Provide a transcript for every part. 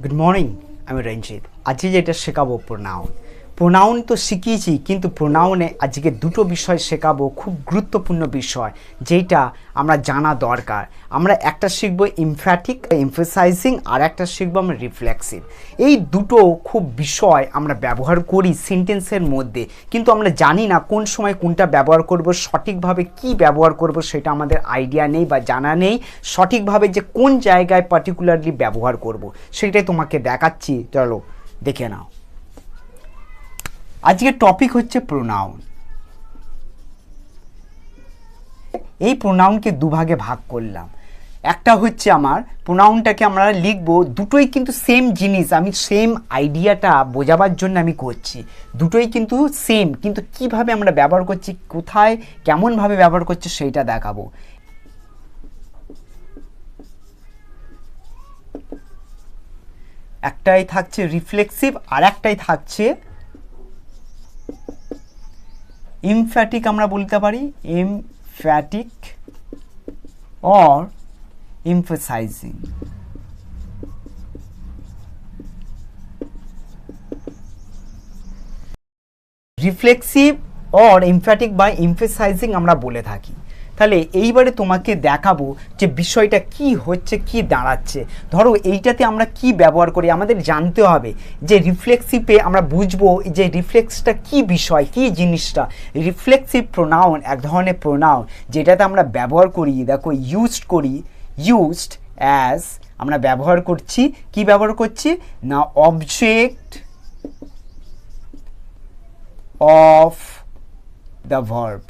Good morning, আমি রঞ্জিত। আজকে যেটা শেখাবো প্রোনাউন তো শিখিয়েছি, কিন্তু প্রোনাউনে আজকে দুটো বিষয় শেখাবো, খুব গুরুত্বপূর্ণ বিষয় যেটা আমরা জানা দরকার। আমরা একটা শিখবো এমফ্যাটিক এমফেসাইজিং, আর একটা শিখবো আমরা রিফ্লেক্সিভ। এই দুটো খুব বিষয় আমরা ব্যবহার করি সেন্টেন্সের মধ্যে, কিন্তু আমরা জানি না কোন সময় কোনটা ব্যবহার করব, সঠিকভাবে কি ব্যবহার করব সেটা আমাদের আইডিয়া নেই বা জানা নেই। সঠিকভাবে যে কোন জায়গায় পার্টিকুলারলি ব্যবহার করব সেটাই তোমাকে দেখাচ্ছি, চলো দেখে নাও। আজকের টপিক হচ্ছে প্রোনাউন। এই প্রোনাউনকে দুভাগে ভাগ করলাম। একটা হচ্ছে আমার প্রোনাউনটাকে আমরা লিখবো, দুটোই কিন্তু সেম জিনিস, আমি সেম আইডিয়াটা বোঝাবার জন্য আমি করছি। দুটোই কিন্তু সেম, কিন্তু কিভাবে আমরা ব্যবহার করছি, কোথায় কেমনভাবে ব্যবহার করছি সেইটা দেখাবো। একটাই থাকছে রিফ্লেক্সিভ, আর একটাই থাকছে এমফ্যাটিক। আমরা বলতে পারি emphatic or emphasising. Reflexive or emphatic বা এমফেসাইজিং আমরা বলে থাকি। তাহলে এইবারে তোমাকে দেখাবো যে বিষয়টা কি হচ্ছে, কি দাঁড়াচ্ছে। ধরো এইটাতে আমরা কি ব্যবহার করি, আমাদের জানতে হবে যে রিফ্লেক্সিভে আমরা বুঝবো যে রিফ্লেক্সটা কি বিষয়, কি জিনিসটা। রিফ্লেক্সিভ প্রোনাউন এক ধরনের প্রোনাউন যেটাতে আমরা ব্যবহার করি, দেখো ইউজড অ্যাজ, আমরা ব্যবহার করছি, কি ব্যবহার করছি না, অবজেক্ট অফ দ্য ভার্ব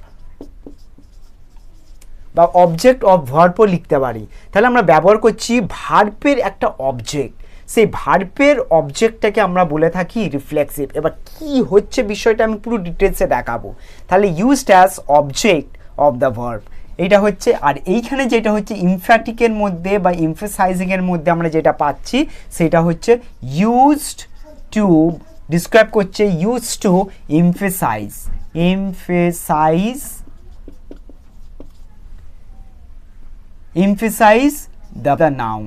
বা অবজেক্ট অফ ভার্বও লিখতে পারি। তাহলে আমরা ব্যবহার করছি ভার্বের একটা অবজেক্ট, সেই ভার্বের অবজেক্টটাকে আমরা বলে থাকি রিফ্লেক্সিভ। এবার কি হচ্ছে বিষয়টা আমি পুরো ডিটেলসে দেখাবো। তাহলে used as object of the verb এইটা হচ্ছে। আর এইখানে যেটা হচ্ছে এমফ্যাটিকের মধ্যে বা এমফেসাইজিংয়ের মধ্যে আমরা যেটা পাচ্ছি সেটা হচ্ছে ইউজড টু, ডিসক্রাইব করছে used to emphasise the noun।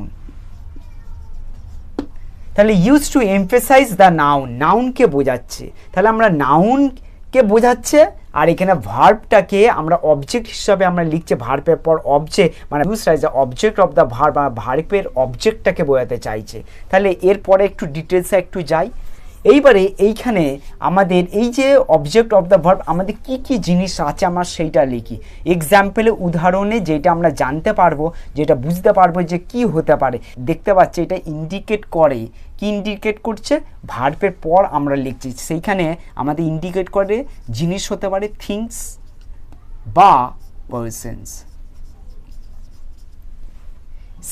তাহলে use to emphasise the noun, নাউনকে বোঝাচ্ছে। তাহলে আমরা নাউনকে বোঝাচ্ছে, আর এখানে ভার্বটাকে আমরা অবজেক্ট হিসাবে আমরা লিখছি, ভার্বের পর অবজেক্ট, মানে use as the object of the verb, ভার্বের অবজেক্টটাকে বোঝাতে চাইছে। তাহলে এরপরে একটু ডিটেলসে একটু যাই। এইবারে এইখানে আমাদের এই যে অবজেক্ট অফ দ্য ভার্ব আমাদের কি কি জিনিস আছে আমরা সেইটা লিখি। এক্সাম্পলে, উদাহরণে যেটা আমরা জানতে পারবো, যেটা বুঝতে পারবো যে কি হতে পারে। দেখতে পাচ্ছি এটা ইন্ডিকেট করে, কি ইন্ডিকেট করছে, ভার্বের পর আমরা লিখছি, সেইখানে আমাদের ইন্ডিকেট করে জিনিস হতে পারে থিংস বা পারসনস।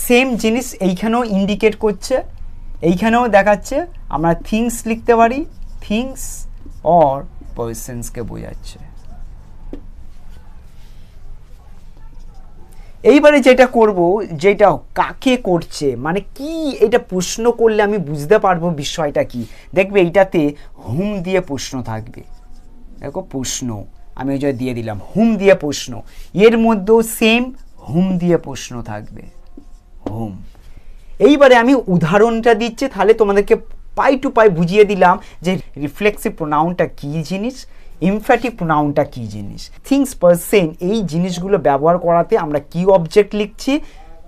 সেম জিনিস এইখানেও ইন্ডিকেট করছে, এইখানেও দেখাচ্ছে। আমরা থিংস লিখতে পারি, থিংস অর পারসনসকে বোঝাচ্ছে। এইবারে যেটা করব, যেটা কাকে করছে, মানে কি, এটা প্রশ্ন করলে আমি বুঝতে পারবো বিষয়টা কি। দেখবে এইটাতে হুম দিয়ে প্রশ্ন থাকবে, দেখো প্রশ্ন আমি ওই যে দিয়ে দিলাম হুম দিয়ে প্রশ্ন, এর মধ্যেও সেম হুম দিয়ে প্রশ্ন থাকবে, হুম। এইবারে আমি উদাহরণটা দিচ্ছি, তাহলে তোমাদেরকে পাই টু পাই বুঝিয়ে দিলাম যে রিফ্লেক্সিভ প্রোনাউনটা কী জিনিস, এমফ্যাটিক প্রোনাউনটা কী জিনিস। থিংস, পারসন, এই জিনিসগুলো ব্যবহার করাতে আমরা কি অবজেক্ট লিখছি,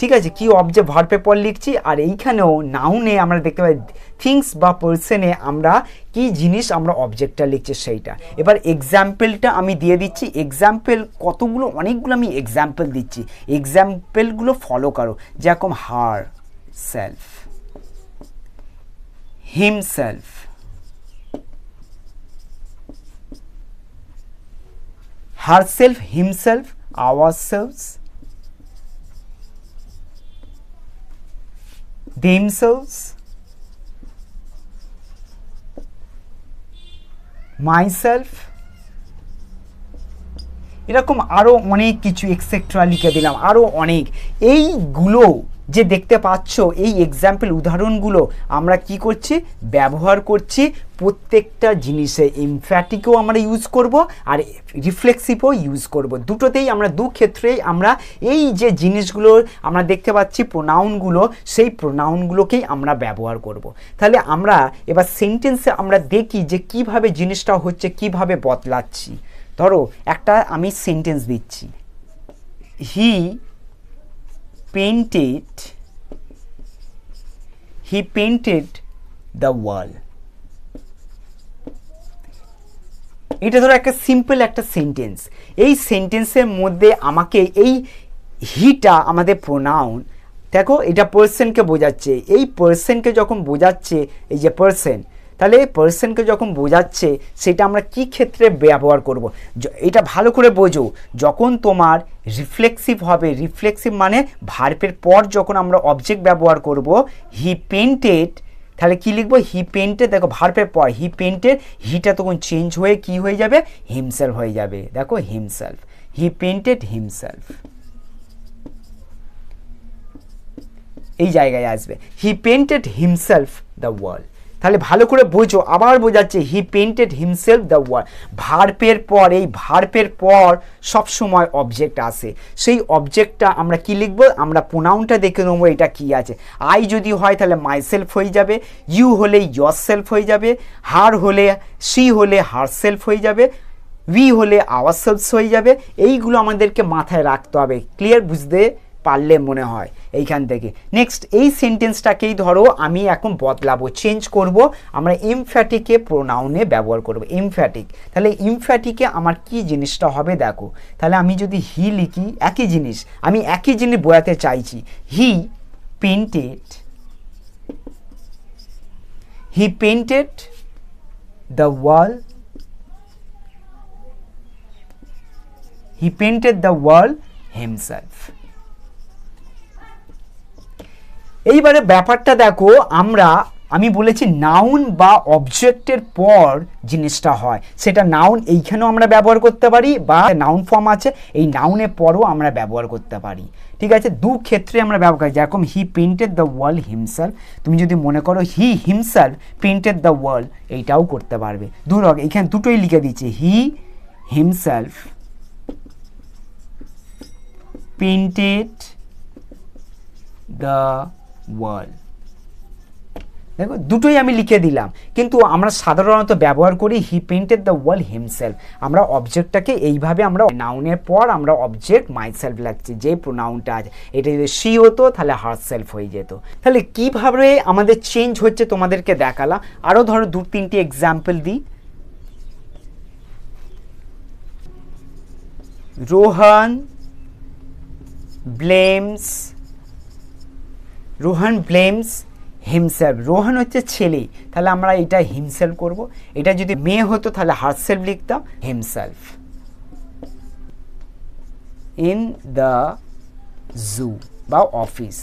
ঠিক আছে, কি অবজেক্ট ভার্বের পর লিখছি। আর এইখানেও নাউনে আমরা দেখতে পাই থিংস বা পারসনে আমরা কি জিনিস আমরা অবজেক্টটা লিখছি সেইটা। এবার এক্সাম্পলটা আমি দিয়ে দিচ্ছি। এক্সাম্পল কতগুলো, অনেকগুলো আমি এক্সাম্পল দিচ্ছি, এক্সাম্পলগুলো ফলো করো। যেরকম হার self, himself, herself, himself, ourselves, themselves, myself, এরকম আরও অনেক কিছু এক্সেট্রা লিখে দিলাম, আরও অনেক। এইগুলো যে দেখতে পাচ্ছ এই এক্সাম্পল উদাহরণগুলো আমরা কি করছি, ব্যবহার করছি প্রত্যেকটা জিনিসে। এমফ্যাটিকও আমরা ইউজ করব আর রিফ্লেক্সিভও ইউজ করব, দুটোতেই আমরা দু ক্ষেত্রেই আমরা এই যে জিনিসগুলো আমরা দেখতে পাচ্ছি প্রোনাউনগুলো, সেই প্রোনাউনগুলোকেই আমরা ব্যবহার করব। তাহলে আমরা এবার সেন্টেন্সে আমরা দেখি যে কিভাবে জিনিসটা হচ্ছে, কিভাবে বদলাচ্ছি। ধরো একটা আমি সেন্টেন্স দিচ্ছি, হি painted the wall। এটা ধরো একটা সিম্পল একটা সেন্টেন্স। এই সেন্টেন্সের মধ্যে আমাকে এই হিটা আমাদের প্রোনাউন, দেখো এটা পার্সনকে বোঝাচ্ছে। এই পার্সনকে যখন বোঝাচ্ছে, এই যে পার্সন, তাহলে পার্সনকে যখন বোঝাচ্ছে সেটা আমরা কি ক্ষেত্রে ব্যবহার করব, এটা ভালো করে বোঝো। যখন তোমার রিফ্লেক্সিভ হবে, রিফ্লেক্সিভ মানে ভার্বের পর যখন আমরা অবজেক্ট ব্যবহার করব, হি পেন্টেড, তাহলে কি লিখবো, হি পেন্টেড। দেখো ভার্বের পর হি পেন্টেড, হিটা তখন চেঞ্জ হয়ে কি হয়ে যাবে, হিমসেলফ হয়ে যাবে। দেখো হিমসেলফ, হি পেন্টেড হিমসেলফ, এই জায়গায় আসবে, হি পেন্টেড হিমসেলফ দ্য ওয়াল। তাহলে ভালো করে বোঝো, আবার বোঝাচ্ছে হি পেন্টেড হিমসেলফ দ্য ওয়াল। ভার্বের পর, এই ভার্বের পর সবসময় অবজেক্ট আসে। সেই অবজেক্টটা আমরা কি লিখবো, আমরা প্রোনাউনটা দেখে নেবো এটা কি আছে। আই যদি হয় তাহলে মাই সেলফ হয়ে যাবে, ইউ হলে ইয়োর সেলফ হয়ে যাবে, হার হলে, সি হলে হার সেলফ হয়ে যাবে, উই হলে আওয়ার সেলফস হয়ে যাবে। এইগুলো আমাদেরকে মাথায় রাখতে হবে। ক্লিয়ার, বুঝতে পারলে মনে হয় এইখান থেকে। নেক্সট এই সেন্টেন্সটাকেই ধরো আমি এখন বদলাবো, চেঞ্জ করব, আমরা এমফ্যাটিকে প্রোনাউনে ব্যবহার করব, এমফ্যাটিক। তাহলে এমফ্যাটিকে আমার কি জিনিসটা হবে দেখো। তাহলে আমি যদি হি লিখি, একই জিনিস, আমি একই জিনিস বোঝাতে চাইছি। He painted the wall, he painted the wall himself. এইবারে ব্যাপারটা দেখো, আমি বলেছি নাউন বা অবজেক্টের পর জিনিসটা হয়, সেটা নাউন এইখানেও আমরা ব্যবহার করতে পারি, বা নাউন ফর্ম আছে এই নাউনের পরও আমরা ব্যবহার করতে পারি। ঠিক আছে, দু ক্ষেত্রে আমরা ব্যবহার করি। যেরকম হি পেন্টেড দ্য ওয়াল হিমসেলফ, তুমি যদি মনে করো হি হিমসেলফ পেন্টেড দ্য ওয়াল, এইটাও করতে পারবে। এখানে দুটোই লিখে দিচ্ছি, হি হিমসেলফ পেন্টেড দ্য ওয়াল। দেখো দুটোই আমি লিখে দিলাম, কিন্তু আমরা সাধারণত ব্যবহার করি হি পেন্টেড দ্য ওয়াল হিমসেলফ। আমরা অবজেক্টটাকে এইভাবে, আমরা নাউনের পর আমরা অবজেক্ট মাইসেলফ লাগছে, যে প্রোনাউনটা আছে। এটা যদি সি হতো তাহলে হার সেলফ হয়ে যেত। তাহলে কিভাবে আমাদের চেঞ্জ হচ্ছে তোমাদেরকে দেখালাম। আরও ধরো দু তিনটি এক্সাম্পল দিই। Rohan blames himself. রোহন হচ্ছে ছেলে, তাহলে আমরা এটা হিমসেলফ করব। এটা যদি মেয়ে হতো তাহলে হারসেলফ লিখতাম, হিমসেলফ। ইন দ্য জু বা অফিস।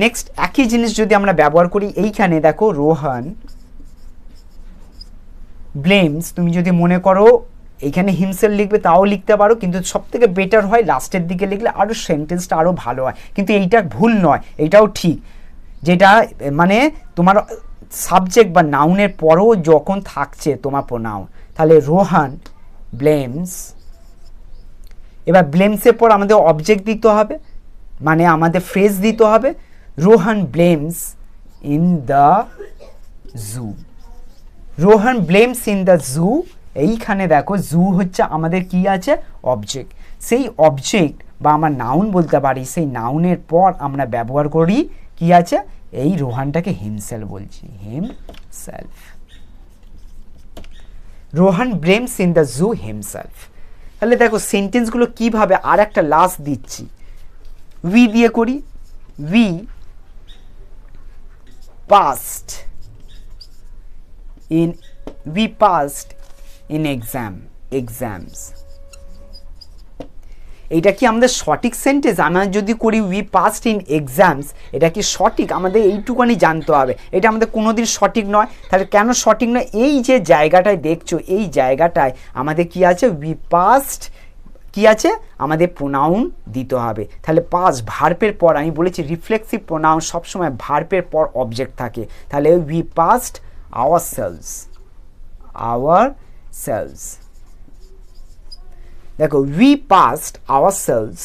নেক্সট একই জিনিস যদি আমরা ব্যবহার করি এইখানে, দেখো রোহন ব্লেমস, তুমি যদি মনে করো এইখানে হিমসেলফ লিখবে তাও লিখতে পারো, কিন্তু সব থেকে বেটার হয় লাস্টের দিকে লিখলে আরও সেন্টেন্সটা আরও ভালো হয়। কিন্তু এইটা ভুল নয়, এটাও ঠিক, যেটা মানে তোমার সাবজেক্ট বা নাউনের পরও যখন থাকছে তোমার প্রোনাউন। তাহলে রোহন ব্লেমস, এবার ব্লেমসের পর আমাদের অবজেক্ট দিতে হবে, মানে আমাদের ফ্রেজ দিতে হবে, Rohan blames in the zoo. Rohan blames in the zoo. এইখানে দেখো জু হচ্ছে আমাদের কি আছে, অবজেক্ট। সেই অবজেক্ট বা আমরা নাউন বলতে পারি, সেই নাউনের পর আমরা ব্যবহার করি কি আছে, এই রোহানটাকে হিমসেলফ বলছি, himself. Rohan blames in the zoo himself. তাহলে দেখো সেন্টেন্সগুলো কিভাবে, আর একটা লাস্ট দিচ্ছি, উই দিয়ে করি। We passed in exams. এটা কি আমাদের সঠিক সেন্টেন্স? আমরা যদি করি উই পাস্ট ইন এক্সামস, এটা কি সঠিক? আমাদের এইটুকুনি জানতে হবে, এটা আমাদের কোনোদিন সঠিক নয়। তাহলে কেন সঠিক নয়? এই যে জায়গাটায় দেখছো, এই জায়গাটায় আমাদের কি আছে, উই পাস্ট কি আছে, আমাদের প্রোনাউন দিতে হবে। তাহলে পাস্ট ভার্বের পর আমি বলেছি রিফ্লেক্সিভ প্রোনাউন সবসময় ভার্বের পর অবজেক্ট থাকে। তাহলে উই পাস্ট ourselves। দেখো we passed ourselves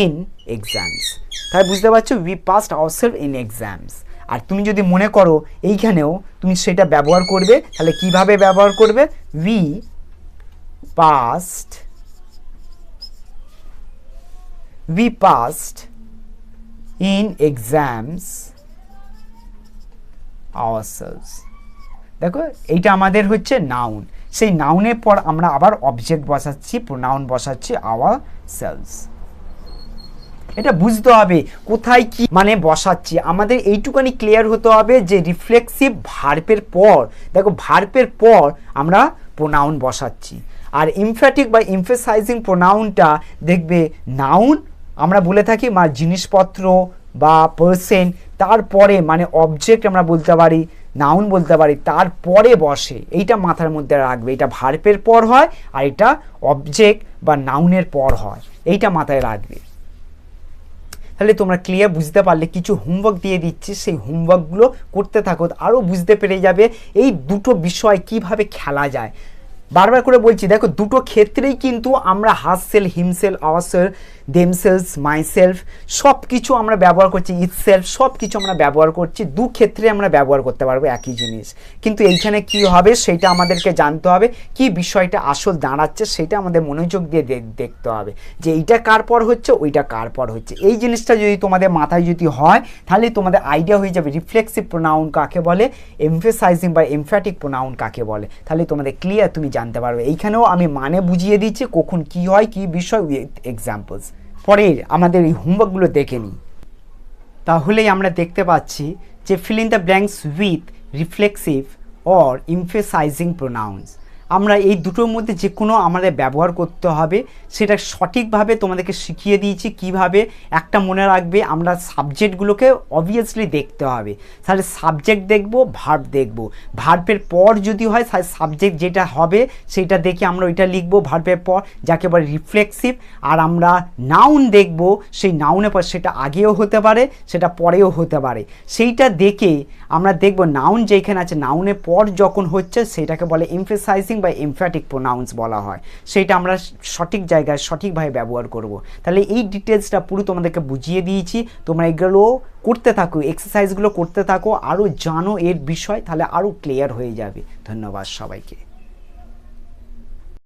in exams. তাই বুঝতে পারছো, we passed ourselves in exams. আর তুমি যদি মনে করো এইখানেও তুমি সেটা ব্যবহার করবে, তাহলে কিভাবে ব্যবহার করবে, we passed in exams ourselves। দেখো এইটা আমাদের হচ্ছে নাউন, সেই নাউনের পর আমরা আবার অবজেক্ট বসাচ্ছি, প্রোনাউন বসাচ্ছি ourselves। এটা বুঝতে হবে কোথায় কি মানে বসাচ্ছি, আমাদের এইটুকানি ক্লিয়ার হতে হবে যে রিফ্লেক্সিভ ভার্বের পর, দেখো ভার্বের পর আমরা প্রোনাউন বসাচ্ছি। আর ইমফ্যাটিক বা এমফেসাইজিং প্রোনাউনটা দেখবে নাউন আমরা বলে থাকি, মানে জিনিসপত্র বা পার্সন, তারপরে মানে অবজেক্ট আমরা বলতে পারি, নাউন বলতে পারি, তারপরে বসে। এইটা মাথার মধ্যে রাখবে, এটা ভার্বের পর হয় আর এটা অবজেক্ট বা নাউনের পর হয়, এইটা মাথায় রাখবে। তাহলে তোমরা ক্লিয়ার বুঝতে পারলে, কিছু হোমওয়ার্ক দিয়ে দিচ্ছি, সেই হোমওয়ার্কগুলো করতে থাকো, আরও বুঝতে পেরে যাবে এই দুটো বিষয় কিভাবে খেলা যায়। বারবার করে বলছি, দেখো দুটো ক্ষেত্রেই কিন্তু আমরা herself, himself, ourselves, themselves, myself সব কিছু আমরা ব্যবহার করছি, ইটসেলফ সব কিছু আমরা ব্যবহার করছি, দু ক্ষেত্রে আমরা ব্যবহার করতে পারবো একই জিনিস। কিন্তু এইখানে কি হবে সেটা আমাদেরকে জানতে হবে, কি বিষয়টা আসল দাঁড়াচ্ছে সেটা আমাদের মনোযোগ দিয়ে দেখতে হবে, যে এইটা কার পর হচ্ছে, ওইটা কার পর হচ্ছে। এই জিনিসটা যদি তোমাদের মাথায় যদি হয়, তাহলে তোমাদের আইডিয়া হয়ে যাবে রিফ্লেক্সিভ প্রোনাউন কাকে বলে, এমফেসাইজিং বা এমফ্যাটিক প্রোনাউন কাকে বলে। তাহলে তোমাদের ক্লিয়ার, তুমি জানতে পারবে। এইখানেও আমি মানে বুঝিয়ে দিচ্ছি কখন কি হয়, কি বিষয়, উইথ এক্সাম্পলস। পরের আমাদের এই হোমওয়ার্কগুলো দেখে নিই। তাহলেই আমরা দেখতে পাচ্ছি যে fill in the blanks with reflexive or emphasising pronouns. আমরা এই দুটোর মধ্যে যে কোনো আমাদের ব্যবহার করতে হবে, সেটা সঠিকভাবে তোমাদেরকে শিখিয়ে দিয়েছি কিভাবে। একটা মনে রাখবে, আমরা সাবজেক্টগুলোকে অবভিয়াসলি দেখতে হবে। তাহলে সাবজেক্ট দেখব, ভার্ব দেখব, ভার্বের পর যদি হয় তাহলে সাবজেক্ট যেটা হবে সেটা দেখে আমরা ওইটা লিখব ভার্বের পর, যাকে বলে রিফ্লেক্সিভ। আর আমরা নাউন দেখব, সেই নাউনের পর সেটা আগেও হতে পারে, সেটা পরেও হতে পারে, সেইটা দেখে আমরা দেখব নাউন যেখানে আছে, নাউনের পর যখন হচ্ছে সেটাকে বলে এমফেসাইজিং বা এমফ্যাটিক প্রোনাউন্স বলা হয়। সেটা আমরা সঠিক জায়গায় সঠিকভাবে ব্যবহার করব। তাহলে এই ডিটেলসটা পুরো তোমাদেরকে বুঝিয়ে দিয়েছি, তোমরা এগুলো করতে থাকো, এক্সারসাইজগুলো করতে থাকো, আরও জানো এর বিষয়, তাহলে আরও ক্লিয়ার হয়ে যাবে। ধন্যবাদ সবাইকে।